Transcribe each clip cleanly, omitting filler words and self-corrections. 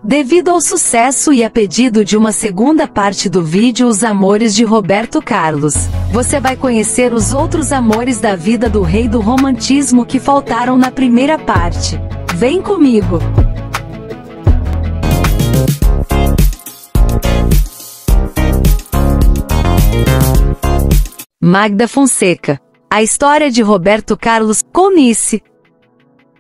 Devido ao sucesso e a pedido de uma segunda parte do vídeo Os Amores de Roberto Carlos, você vai conhecer os outros amores da vida do rei do romantismo que faltaram na primeira parte. Vem comigo! Magda Fonseca. A história de Roberto Carlos com Nice.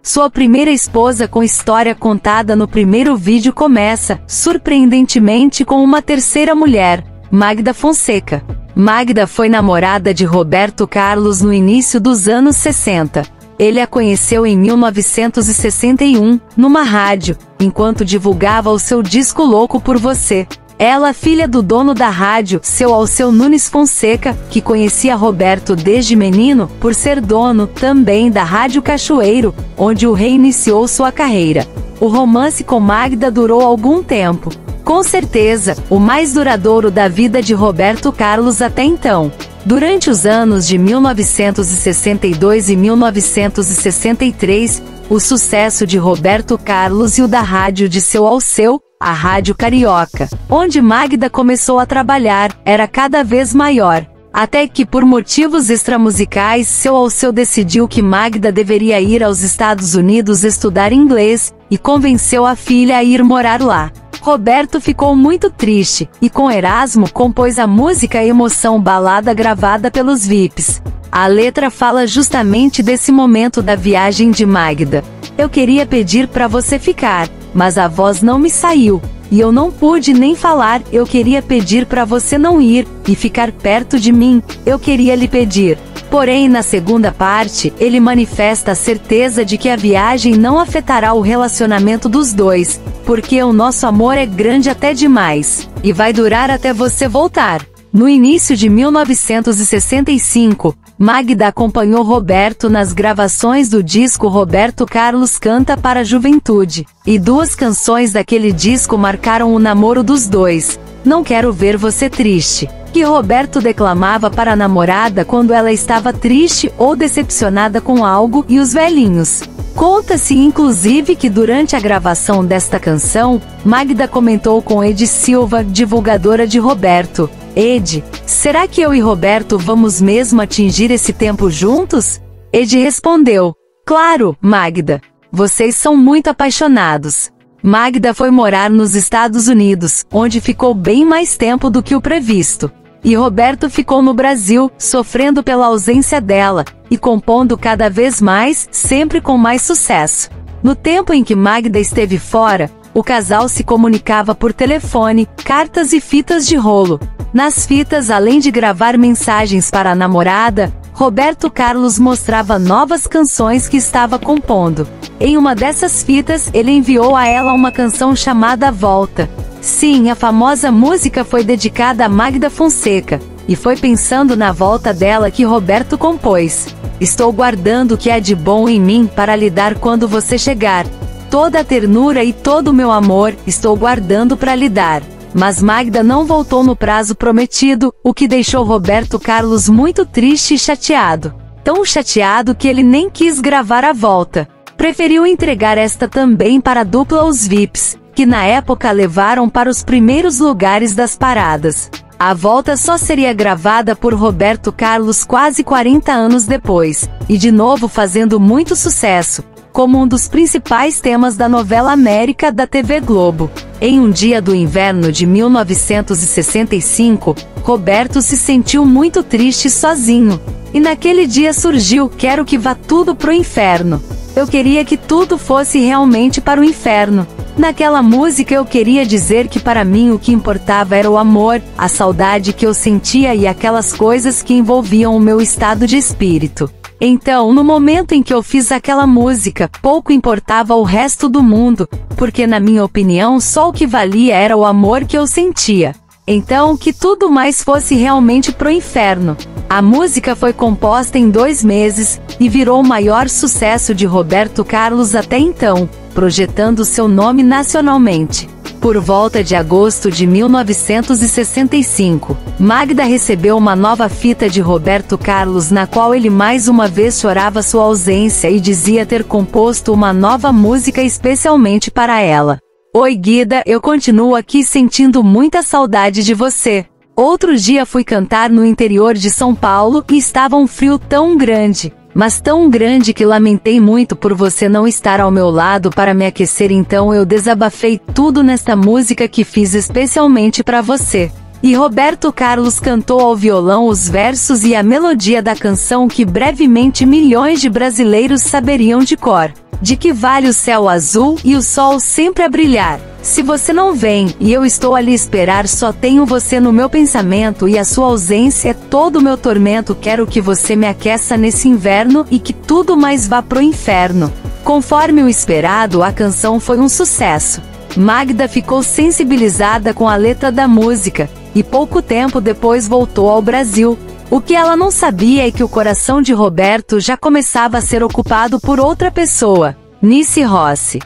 Sua primeira esposa, com história contada no primeiro vídeo, começa, surpreendentemente, com uma terceira mulher, Magda Fonseca. Magda foi namorada de Roberto Carlos no início dos anos 60. Ele a conheceu em 1961, numa rádio, enquanto divulgava o seu disco Louco por Você. Ela, filha do dono da rádio, seu Alceu Nunes Fonseca, que conhecia Roberto desde menino, por ser dono também da Rádio Cachoeiro, onde o rei iniciou sua carreira. O romance com Magda durou algum tempo. Com certeza, o mais duradouro da vida de Roberto Carlos até então. Durante os anos de 1962 e 1963, o sucesso de Roberto Carlos e o da rádio de seu Alceu, a Rádio Carioca, onde Magda começou a trabalhar, era cada vez maior. Até que, por motivos extramusicais, seu Alceu decidiu que Magda deveria ir aos Estados Unidos estudar inglês, e convenceu a filha a ir morar lá. Roberto ficou muito triste, e com Erasmo compôs a música Emoção, balada gravada pelos VIPs. A letra fala justamente desse momento da viagem de Magda. Eu queria pedir pra você ficar, mas a voz não me saiu, e eu não pude nem falar. Eu queria pedir pra você não ir, e ficar perto de mim, eu queria lhe pedir. Porém, na segunda parte, ele manifesta a certeza de que a viagem não afetará o relacionamento dos dois, porque o nosso amor é grande até demais, e vai durar até você voltar. No início de 1965, Magda acompanhou Roberto nas gravações do disco Roberto Carlos Canta para a Juventude, e duas canções daquele disco marcaram o namoro dos dois. Não Quero Ver Você Triste, que Roberto declamava para a namorada quando ela estava triste ou decepcionada com algo, e Os Velhinhos. Conta-se inclusive que durante a gravação desta canção, Magda comentou com Ed Silva, divulgadora de Roberto: Ed, será que eu e Roberto vamos mesmo atingir esse tempo juntos? Ed respondeu: claro, Magda. Vocês são muito apaixonados. Magda foi morar nos Estados Unidos, onde ficou bem mais tempo do que o previsto. E Roberto ficou no Brasil, sofrendo pela ausência dela, e compondo cada vez mais, sempre com mais sucesso. No tempo em que Magda esteve fora, o casal se comunicava por telefone, cartas e fitas de rolo. Nas fitas, além de gravar mensagens para a namorada, Roberto Carlos mostrava novas canções que estava compondo. Em uma dessas fitas, ele enviou a ela uma canção chamada Volta. Sim, a famosa música foi dedicada a Magda Fonseca, e foi pensando na volta dela que Roberto compôs: estou guardando o que há de bom em mim para lhe dar quando você chegar. Toda a ternura e todo o meu amor, estou guardando para lhe dar. Mas Magda não voltou no prazo prometido, o que deixou Roberto Carlos muito triste e chateado. Tão chateado que ele nem quis gravar a volta. Preferiu entregar esta também para a dupla Os VIPs, que na época levaram para os primeiros lugares das paradas. A volta só seria gravada por Roberto Carlos quase 40 anos depois, e de novo fazendo muito sucesso, como um dos principais temas da novela América da TV Globo. Em um dia do inverno de 1965, Roberto se sentiu muito triste sozinho. E naquele dia surgiu Quero que vá tudo pro inferno. Eu queria que tudo fosse realmente para o inferno. Naquela música eu queria dizer que para mim o que importava era o amor, a saudade que eu sentia e aquelas coisas que envolviam o meu estado de espírito. Então, no momento em que eu fiz aquela música, pouco importava o resto do mundo, porque na minha opinião só o que valia era o amor que eu sentia. Então, que tudo mais fosse realmente pro inferno. A música foi composta em 2 meses, e virou o maior sucesso de Roberto Carlos até então, projetando seu nome nacionalmente. Por volta de agosto de 1965, Magda recebeu uma nova fita de Roberto Carlos na qual ele mais uma vez chorava sua ausência e dizia ter composto uma nova música especialmente para ela. Oi Guida, eu continuo aqui sentindo muita saudade de você. Outro dia fui cantar no interior de São Paulo e estava um frio tão grande, mas tão grande que lamentei muito por você não estar ao meu lado para me aquecer, então eu desabafei tudo nesta música que fiz especialmente para você. E Roberto Carlos cantou ao violão os versos e a melodia da canção que brevemente milhões de brasileiros saberiam de cor. De que vale o céu azul e o sol sempre a brilhar? Se você não vem, e eu estou ali esperar, só tenho você no meu pensamento e a sua ausência é todo o meu tormento. Quero que você me aqueça nesse inverno e que tudo mais vá pro inferno. Conforme o esperado, a canção foi um sucesso. Magda ficou sensibilizada com a letra da música, e pouco tempo depois voltou ao Brasil. O que ela não sabia é que o coração de Roberto já começava a ser ocupado por outra pessoa, Nice Rossi.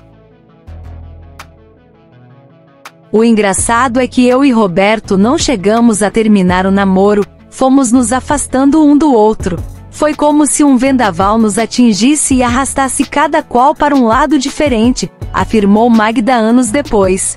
O engraçado é que eu e Roberto não chegamos a terminar o namoro, fomos nos afastando um do outro. Foi como se um vendaval nos atingisse e arrastasse cada qual para um lado diferente, afirmou Magda anos depois.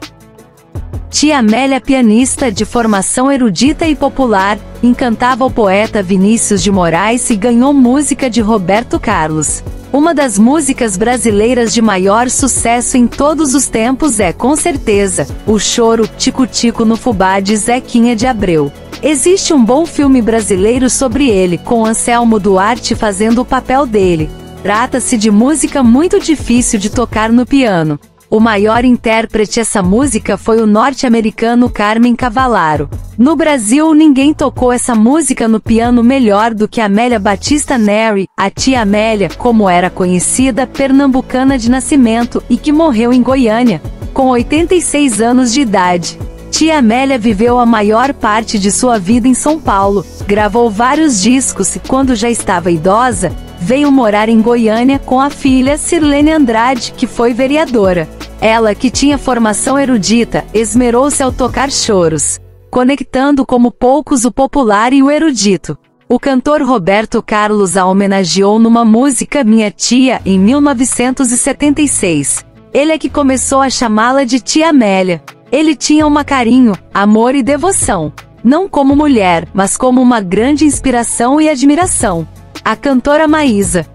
Tia Amélia, pianista de formação erudita e popular, encantava o poeta Vinícius de Moraes e ganhou música de Roberto Carlos. Uma das músicas brasileiras de maior sucesso em todos os tempos é, com certeza, O Choro, Tico-Tico no Fubá de Zequinha de Abreu. Existe um bom filme brasileiro sobre ele, com Anselmo Duarte fazendo o papel dele. Trata-se de música muito difícil de tocar no piano. O maior intérprete essa música foi o norte-americano Carmen Cavallaro. No Brasil ninguém tocou essa música no piano melhor do que Amélia Batista Neri, a tia Amélia, como era conhecida, pernambucana de nascimento e que morreu em Goiânia, com 86 anos de idade. Tia Amélia viveu a maior parte de sua vida em São Paulo, gravou vários discos e, quando já estava idosa, veio morar em Goiânia com a filha Sirlene Andrade, que foi vereadora. Ela, que tinha formação erudita, esmerou-se ao tocar choros, conectando como poucos o popular e o erudito. O cantor Roberto Carlos a homenageou numa música Minha Tia, em 1976. Ele é que começou a chamá-la de Tia Amélia. Ele tinha um carinho, amor e devoção. Não como mulher, mas como uma grande inspiração e admiração. A cantora Maísa.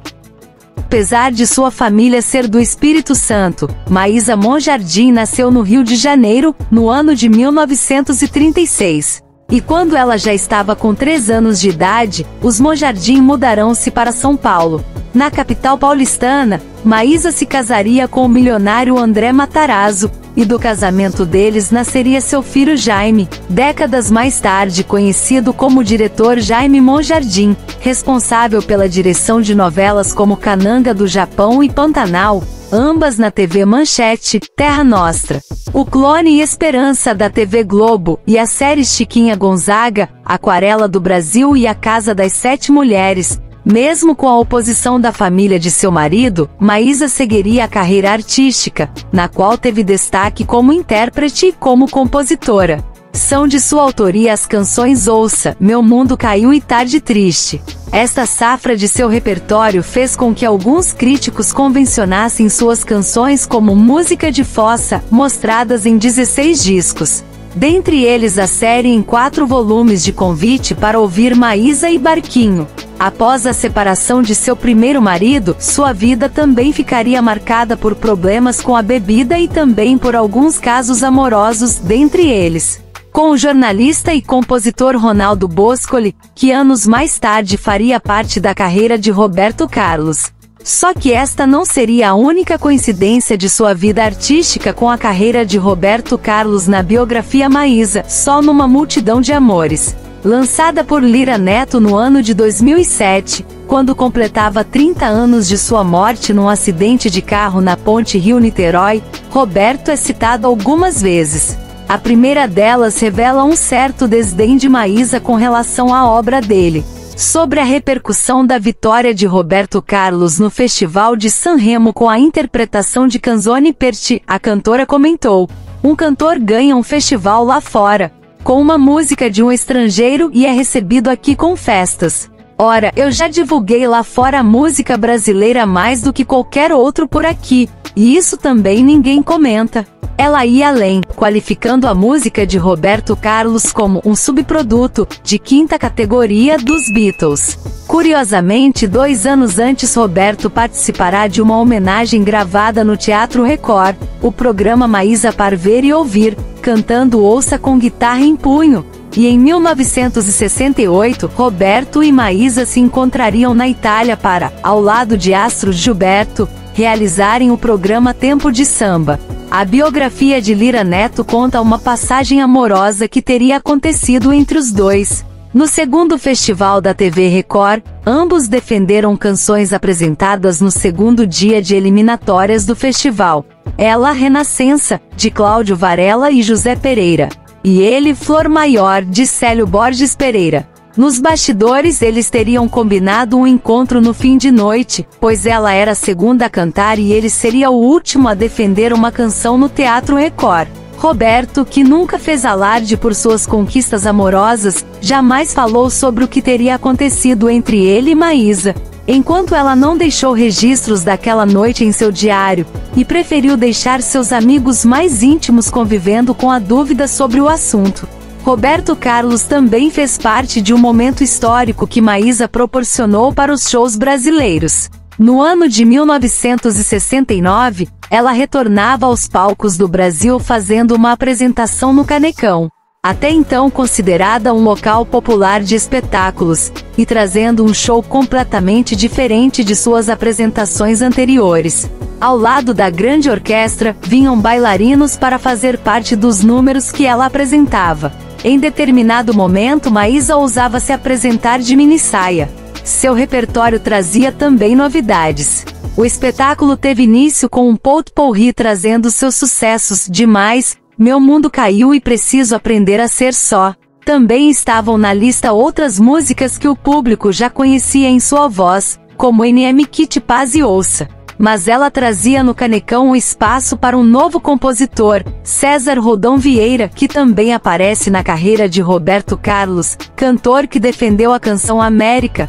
Apesar de sua família ser do Espírito Santo, Maísa Monjardim nasceu no Rio de Janeiro, no ano de 1936. E quando ela já estava com 3 anos de idade, os Monjardim mudaram-se para São Paulo. Na capital paulistana, Maísa se casaria com o milionário André Matarazzo, e do casamento deles nasceria seu filho Jaime, décadas mais tarde conhecido como diretor Jaime Monjardim, responsável pela direção de novelas como Cananga do Japão e Pantanal, ambas na TV Manchete, Terra Nostra, O Clone e Esperança da TV Globo, e as séries Chiquinha Gonzaga, Aquarela do Brasil e A Casa das 7 Mulheres. Mesmo com a oposição da família de seu marido, Maísa seguiria a carreira artística, na qual teve destaque como intérprete e como compositora. São de sua autoria as canções Ouça, Meu Mundo Caiu e Tarde Triste. Esta safra de seu repertório fez com que alguns críticos convencionassem suas canções como música de fossa, mostradas em 16 discos. Dentre eles a série em 4 volumes de Convite para Ouvir Maísa e Barquinho. Após a separação de seu primeiro marido, sua vida também ficaria marcada por problemas com a bebida e também por alguns casos amorosos, dentre eles com o jornalista e compositor Ronaldo Boscoli, que anos mais tarde faria parte da carreira de Roberto Carlos. Só que esta não seria a única coincidência de sua vida artística com a carreira de Roberto Carlos na biografia Maísa, Só numa Multidão de Amores. Lançada por Lira Neto no ano de 2007, quando completava 30 anos de sua morte num acidente de carro na Ponte Rio-Niterói, Roberto é citado algumas vezes. A primeira delas revela um certo desdém de Maísa com relação à obra dele. Sobre a repercussão da vitória de Roberto Carlos no Festival de Sanremo com a interpretação de Canzone per te, a cantora comentou: "Um cantor ganha um festival lá fora, com uma música de um estrangeiro e é recebido aqui com festas. Ora, eu já divulguei lá fora a música brasileira mais do que qualquer outro por aqui, e isso também ninguém comenta." Ela ia além, qualificando a música de Roberto Carlos como um subproduto, de quinta categoria, dos Beatles. Curiosamente, 2 anos antes Roberto participará de uma homenagem gravada no Teatro Record, o programa Maísa para Ver e Ouvir, cantando Ouça com guitarra em punho. E em 1968, Roberto e Maísa se encontrariam na Itália para, ao lado de Astro Gilberto, realizarem o programa Tempo de Samba. A biografia de Lira Neto conta uma passagem amorosa que teria acontecido entre os dois. No segundo festival da TV Record, ambos defenderam canções apresentadas no segundo dia de eliminatórias do festival. Ela, Renascença, de Cláudio Varela e José Pereira. E ele, Flor Maior, de Célio Borges Pereira. Nos bastidores eles teriam combinado um encontro no fim de noite, pois ela era a segunda a cantar e ele seria o último a defender uma canção no Teatro Record. Roberto, que nunca fez alarde por suas conquistas amorosas, jamais falou sobre o que teria acontecido entre ele e Maísa, enquanto ela não deixou registros daquela noite em seu diário, e preferiu deixar seus amigos mais íntimos convivendo com a dúvida sobre o assunto. Roberto Carlos também fez parte de um momento histórico que Maísa proporcionou para os shows brasileiros. No ano de 1969, ela retornava aos palcos do Brasil fazendo uma apresentação no Canecão, até então considerada um local popular de espetáculos, e trazendo um show completamente diferente de suas apresentações anteriores. Ao lado da grande orquestra, vinham bailarinos para fazer parte dos números que ela apresentava. Em determinado momento, Maísa ousava se apresentar de minissaia. Seu repertório trazia também novidades. O espetáculo teve início com um pot-pourri trazendo seus sucessos Demais, Meu Mundo Caiu e Preciso Aprender a Ser Só. Também estavam na lista outras músicas que o público já conhecia em sua voz, como NM Kit Paz e Ouça. Mas ela trazia no Canecão um espaço para um novo compositor, César Rodão Vieira, que também aparece na carreira de Roberto Carlos, cantor que defendeu a canção América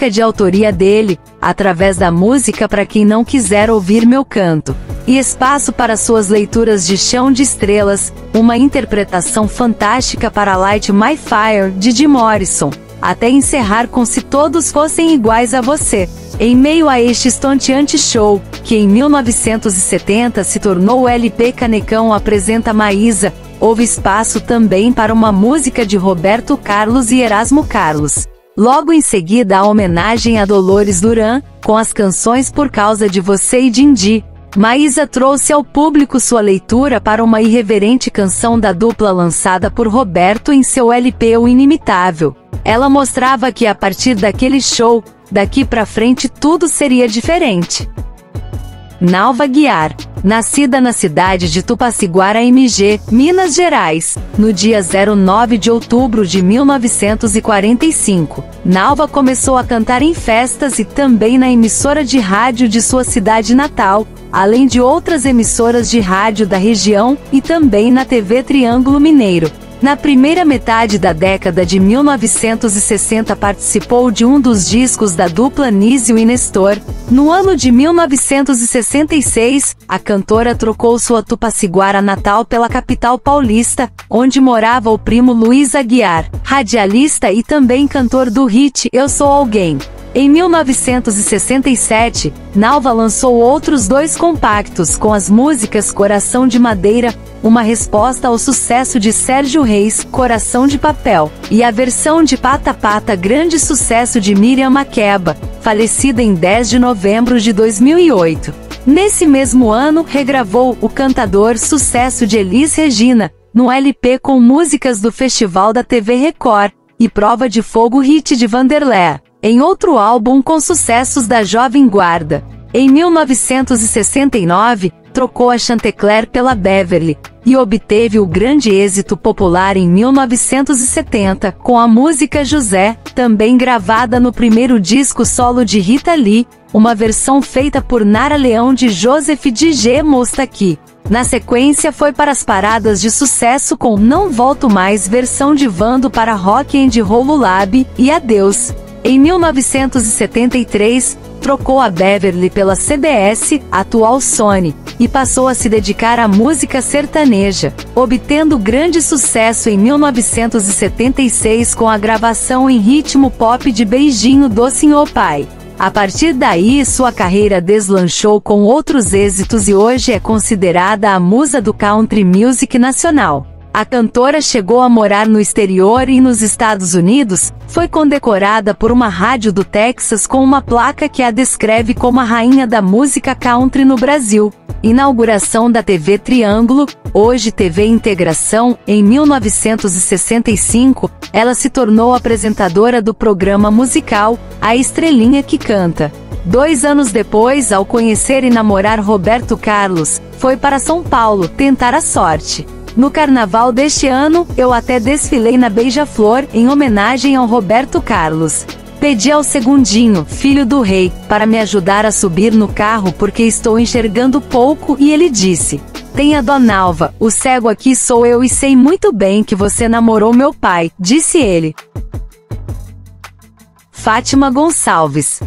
de autoria dele, através da música Pra Quem Não Quiser Ouvir Meu Canto, e espaço para suas leituras de Chão de Estrelas, uma interpretação fantástica para Light My Fire, de Jim Morrison, até encerrar com Se Todos Fossem Iguais a Você. Em meio a este estonteante show, que em 1970 se tornou o LP Canecão Apresenta Maísa, houve espaço também para uma música de Roberto Carlos e Erasmo Carlos. Logo em seguida a homenagem a Dolores Duran, com as canções Por Causa de Você e Dindi. Maísa trouxe ao público sua leitura para uma irreverente canção da dupla lançada por Roberto em seu LP O Inimitável. Ela mostrava que a partir daquele show, daqui pra frente tudo seria diferente. Nalva Guiar. Nascida na cidade de Tupaciguara, MG, Minas Gerais, no dia 9 de outubro de 1945, Nalva começou a cantar em festas e também na emissora de rádio de sua cidade natal, além de outras emissoras de rádio da região e também na TV Triângulo Mineiro. Na primeira metade da década de 1960 participou de um dos discos da dupla Nísio e Nestor. No ano de 1966, a cantora trocou sua Tupaciguara natal pela capital paulista, onde morava o primo Luiz Aguiar, radialista e também cantor do hit Eu Sou Alguém. Em 1967, Nalva lançou outros 2 compactos com as músicas Coração de Madeira, uma resposta ao sucesso de Sérgio Reis, Coração de Papel, e a versão de Pata Pata, grande sucesso de Miriam Makeba, falecida em 10 de novembro de 2008. Nesse mesmo ano, regravou O Cantador, sucesso de Elis Regina, no LP com músicas do Festival da TV Record, e Prova de Fogo, hit de Vanderlei, em outro álbum com sucessos da Jovem Guarda. Em 1969, trocou a Chantecler pela Beverly, e obteve o grande êxito popular em 1970, com a música José, também gravada no primeiro disco solo de Rita Lee, uma versão feita por Nara Leão de Joseph DJ Moustaki. Na sequência foi para as paradas de sucesso com Não Volto Mais, versão de Vando para Rock and Roll Lab, e Adeus. Em 1973, trocou a Beverly pela CBS, atual Sony, e passou a se dedicar à música sertaneja, obtendo grande sucesso em 1976 com a gravação em ritmo pop de Beijinho Doce Ô Pai. A partir daí, sua carreira deslanchou com outros êxitos e hoje é considerada a musa do country music nacional. A cantora chegou a morar no exterior e nos Estados Unidos, foi condecorada por uma rádio do Texas com uma placa que a descreve como a rainha da música country no Brasil. Inauguração da TV Triângulo, hoje TV Integração, em 1965, ela se tornou apresentadora do programa musical, A Estrelinha que Canta. 2 anos depois, ao conhecer e namorar Roberto Carlos, foi para São Paulo tentar a sorte. No carnaval deste ano, eu até desfilei na Beija-Flor, em homenagem ao Roberto Carlos. Pedi ao Segundinho, filho do rei, para me ajudar a subir no carro porque estou enxergando pouco e ele disse: "Tenha dó, Nalva, o cego aqui sou eu e sei muito bem que você namorou meu pai", disse ele. Fátima Gonçalves.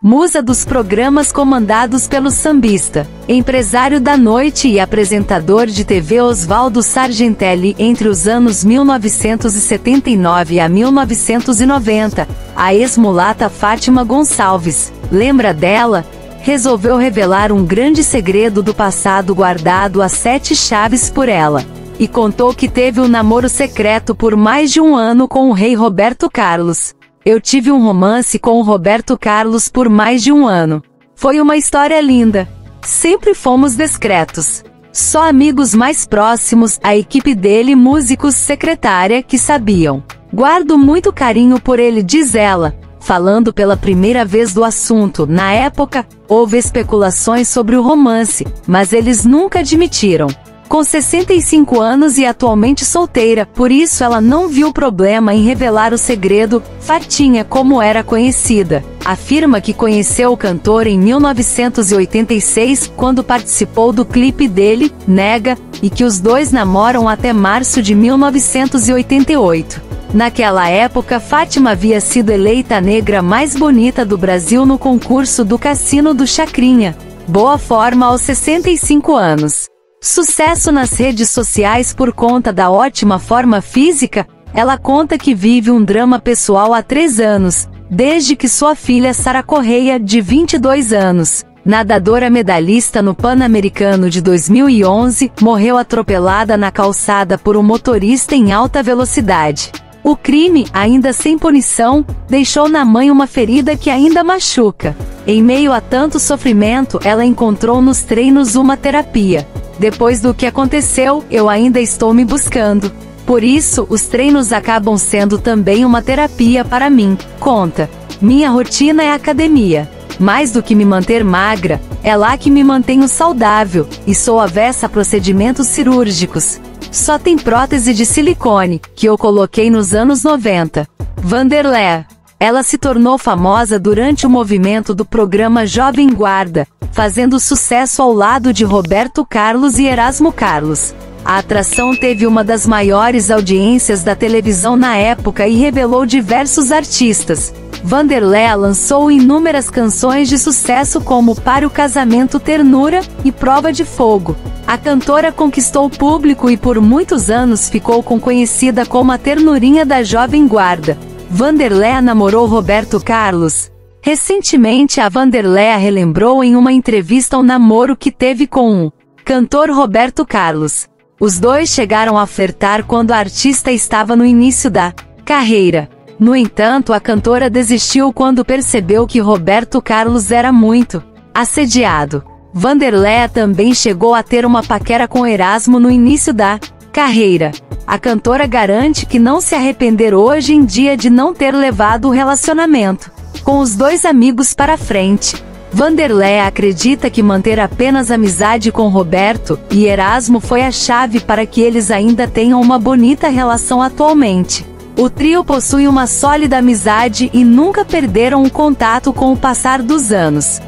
Musa dos programas comandados pelo sambista, empresário da noite e apresentador de TV Oswaldo Sargentelli entre os anos 1979 a 1990, a ex-mulata Fátima Gonçalves, lembra dela? Resolveu revelar um grande segredo do passado guardado a 7 chaves por ela. E contou que teve um namoro secreto por mais de 1 ano com o rei Roberto Carlos. Eu tive um romance com o Roberto Carlos por mais de 1 ano. Foi uma história linda. Sempre fomos discretos. Só amigos mais próximos, a equipe dele, músicos, secretária, que sabiam. Guardo muito carinho por ele, diz ela, falando pela primeira vez do assunto. Na época, houve especulações sobre o romance, mas eles nunca admitiram. Com 65 anos e atualmente solteira, por isso ela não viu problema em revelar o segredo. Fatinha, como era conhecida, afirma que conheceu o cantor em 1986, quando participou do clipe dele, Nega, e que os dois namoram até março de 1988. Naquela época, Fátima havia sido eleita a negra mais bonita do Brasil no concurso do Cassino do Chacrinha. Boa forma aos 65 anos. Sucesso nas redes sociais por conta da ótima forma física, ela conta que vive um drama pessoal há 3 anos, desde que sua filha Sara Correia, de 22 anos, nadadora medalhista no Pan-Americano de 2011, morreu atropelada na calçada por um motorista em alta velocidade. O crime, ainda sem punição, deixou na mãe uma ferida que ainda machuca. Em meio a tanto sofrimento, ela encontrou nos treinos uma terapia. Depois do que aconteceu, eu ainda estou me buscando. Por isso, os treinos acabam sendo também uma terapia para mim, conta. Minha rotina é academia. Mais do que me manter magra, é lá que me mantenho saudável, e sou avessa a procedimentos cirúrgicos. Só tem prótese de silicone, que eu coloquei nos anos 90. Vanderlei. Ela se tornou famosa durante o movimento do programa Jovem Guarda, fazendo sucesso ao lado de Roberto Carlos e Erasmo Carlos. A atração teve uma das maiores audiências da televisão na época e revelou diversos artistas. Vanderlei lançou inúmeras canções de sucesso como Para o Casamento, Ternura e Prova de Fogo. A cantora conquistou o público e por muitos anos ficou conhecida como a ternurinha da Jovem Guarda. Vanderlei namorou Roberto Carlos. Recentemente a Vanderlei relembrou em uma entrevista o namoro que teve com o cantor Roberto Carlos. Os dois chegaram a flertar quando a artista estava no início da carreira. No entanto, a cantora desistiu quando percebeu que Roberto Carlos era muito assediado. Vanderlei também chegou a ter uma paquera com Erasmo no início da carreira. A cantora garante que não se arrepender hoje em dia de não ter levado o relacionamento com os dois amigos para frente. Vanderlei acredita que manter apenas amizade com Roberto e Erasmo foi a chave para que eles ainda tenham uma bonita relação atualmente. O trio possui uma sólida amizade e nunca perderam o contato com o passar dos anos.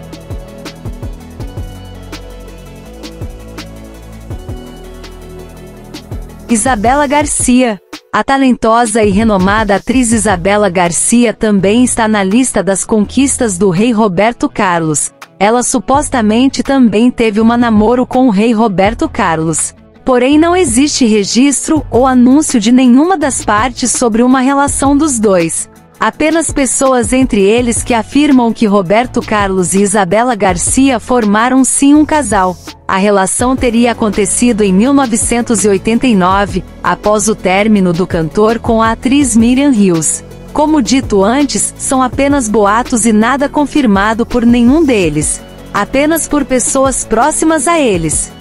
Isabela Garcia. A talentosa e renomada atriz Isabela Garcia também está na lista das conquistas do rei Roberto Carlos. Ela supostamente também teve um namoro com o rei Roberto Carlos. Porém, não existe registro ou anúncio de nenhuma das partes sobre uma relação dos dois. Apenas pessoas entre eles que afirmam que Roberto Carlos e Isabela Garcia formaram sim um casal. A relação teria acontecido em 1989, após o término do cantor com a atriz Miriam Ríos. Como dito antes, são apenas boatos e nada confirmado por nenhum deles. Apenas por pessoas próximas a eles.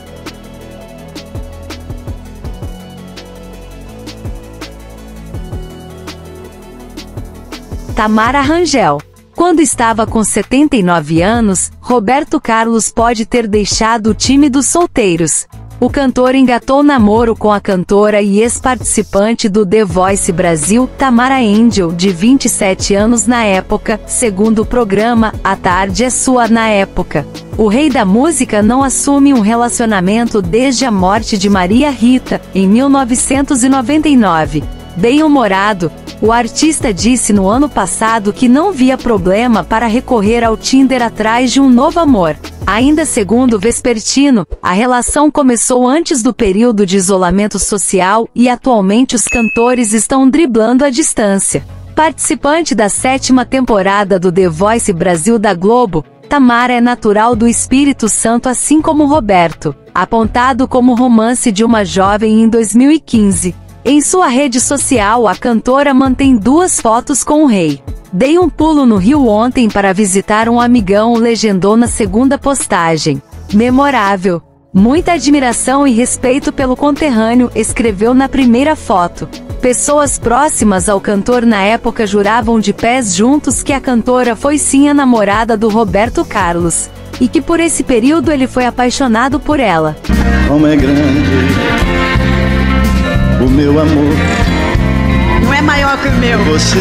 Tamara Rangel. Quando estava com 79 anos, Roberto Carlos pode ter deixado o time dos solteiros. O cantor engatou namoro com a cantora e ex-participante do The Voice Brasil, Tamara Angel, de 27 anos na época, segundo o programa A Tarde é Sua na época. O rei da música não assume um relacionamento desde a morte de Maria Rita, em 1999. Bem-humorado, o artista disse no ano passado que não via problema para recorrer ao Tinder atrás de um novo amor. Ainda segundo Vespertino, a relação começou antes do período de isolamento social e atualmente os cantores estão driblando a distância. Participante da 7ª temporada do The Voice Brasil da Globo, Tamara é natural do Espírito Santo assim como Roberto, apontado como romance de uma jovem em 2015. Em sua rede social, a cantora mantém 2 fotos com o rei. Dei um pulo no Rio ontem para visitar um amigão, legendou na segunda postagem. Memorável. Muita admiração e respeito pelo conterrâneo, escreveu na primeira foto. Pessoas próximas ao cantor na época juravam de pés juntos que a cantora foi sim a namorada do Roberto Carlos. E que por esse período ele foi apaixonado por ela. Como é grande o meu amor, não é maior que o meu. Você.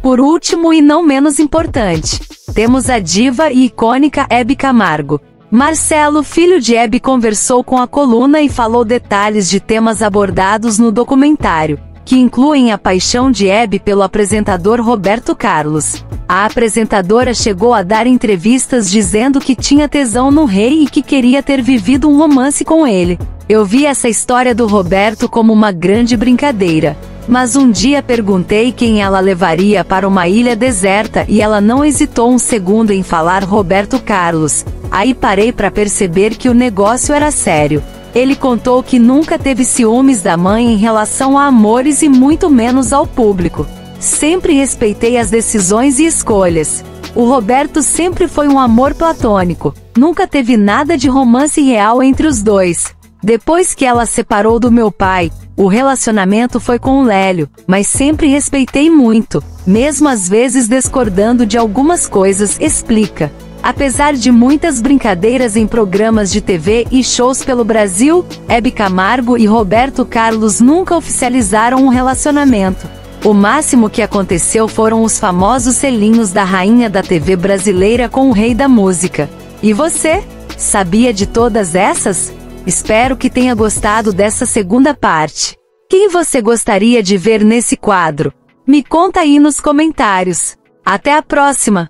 Por último e não menos importante, temos a diva e icônica Hebe Camargo. Marcelo, filho de Hebe, conversou com a coluna e falou detalhes de temas abordados no documentário, que incluem a paixão de Hebe pelo apresentador Roberto Carlos. A apresentadora chegou a dar entrevistas dizendo que tinha tesão no rei e que queria ter vivido um romance com ele. Eu vi essa história do Roberto como uma grande brincadeira. Mas um dia perguntei quem ela levaria para uma ilha deserta e ela não hesitou um segundo em falar Roberto Carlos. Aí parei para perceber que o negócio era sério. Ele contou que nunca teve ciúmes da mãe em relação a amores e muito menos ao público. Sempre respeitei as decisões e escolhas. O Roberto sempre foi um amor platônico. Nunca teve nada de romance real entre os dois. Depois que ela separou do meu pai, o relacionamento foi com o Lélio, mas sempre respeitei muito, mesmo às vezes discordando de algumas coisas, explica. Apesar de muitas brincadeiras em programas de TV e shows pelo Brasil, Hebe Camargo e Roberto Carlos nunca oficializaram um relacionamento. O máximo que aconteceu foram os famosos selinhos da rainha da TV brasileira com o rei da música. E você? Sabia de todas essas? Espero que tenha gostado dessa segunda parte. Quem você gostaria de ver nesse quadro? Me conta aí nos comentários. Até a próxima!